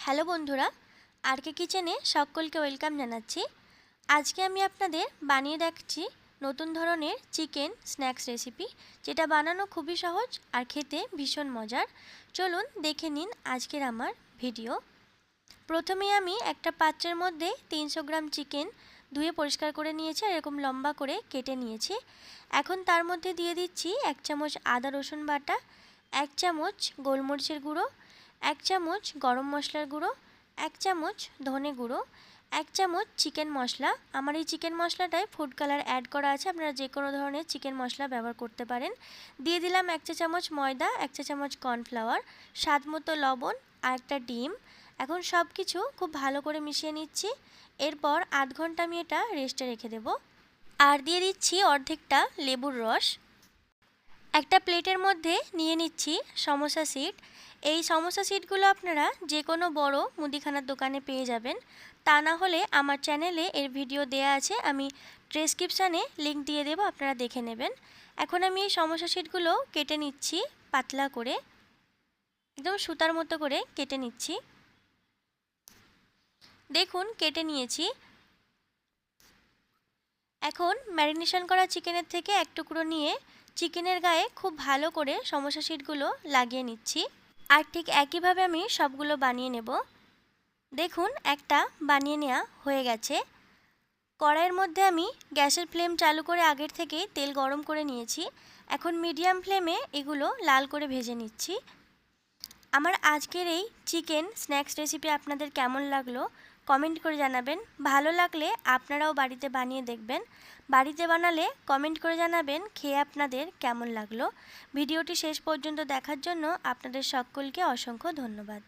Hello বন্ধুরা, আরকে কিচেনে সকলকে ওয়েলকাম জানাচ্ছি। আজকে আমি আপনাদের বানিয়ে দেখাচ্ছি নতুন ধরনের চিকেন স্ন্যাক্স রেসিপি, যেটা বানানো খুবই সহজ আর খেতে ভীষণ মজার। চলুন দেখে নিন আজকের আমার ভিডিও। প্রথমে আমি একটা পাত্রের মধ্যে 300 গ্রাম চিকেন ধুয়ে পরিষ্কার করে নিয়েছি আর এরকম লম্বা করে কেটে নিয়েছি। এখন তার মধ্যে দিয়ে দিচ্ছি 1 চামচ আদা রসুন বাটা, 1 চামচ গোলমরিচের গুঁড়ো, 1 চামচ গরম মশলার গুঁড়ো, 1 চামচ ধনে গুঁড়ো, 1 চামচ চিকেন মশলা। আমার এই চিকেন মশলাটায় ফুড কালার অ্যাড করা আছে, আপনারা যে কোনো ধরনের চিকেন মশলা ব্যবহার করতে পারেন। দিয়ে দিলাম 1 চা চামচ ময়দা, 1 চা চামচ কর্নফ্লাওয়ার, স্বাদ মতো লবণ আর একটা ডিম। এখন সব কিছু খুব ভালো করে মিশিয়ে নিচ্ছি। এরপর আধ ঘন্টা আমি এটা রেস্টে রেখে দেব। আর দিয়ে দিচ্ছি অর্ধেকটা লেবুর রস। একটা প্লেটের মধ্যে নিয়ে নিচ্ছি সমোসা সিড। এই সমোসা সিডগুলো আপনারা যে কোনো বড় মুদিখানার দোকানে পেয়ে যাবেন। তা না হলে আমার চ্যানেলে এর ভিডিও দেয়া আছে, আমি ডেসক্রিপশানে লিংক দিয়ে দেবো, আপনারা দেখে নেবেন। এখন আমি এই সমোসা সিডগুলো কেটে নিচ্ছি পাতলা করে, একদম সুতার মতো করে কেটে নিচ্ছি। দেখুন কেটে নিয়েছি। এখন ম্যারিনেশন করা চিকেনের থেকে এক টুকরো নিয়ে চিকেনের গায়ে খুব ভালো করে সমোসা শিটগুলো লাগিয়ে নিচ্ছি। আর ঠিক একইভাবে আমি সবগুলো বানিয়ে নেব। দেখুন একটা বানিয়ে নেওয়া হয়ে গেছে। কড়াইয়ের মধ্যে আমি গ্যাসের ফ্লেম চালু করে আগের থেকেই তেল গরম করে নিয়েছি। এখন মিডিয়াম ফ্লেমে এগুলো লাল করে ভেজে নিচ্ছি। আমার আজকের এই চিকেন স্ন্যাক্স রেসিপি আপনাদের কেমন লাগলো কমেন্ট করে জানাবেন। ভালো লাগলে আপনারাও বাড়িতে বানিয়ে দেখবেন। বাড়িতে বানালে কমেন্ট করে জানাবেন খেয়ে আপনাদের কেমন লাগলো। ভিডিওটি শেষ পর্যন্ত দেখার জন্য আপনাদের সকলকে অসংখ্য ধন্যবাদ।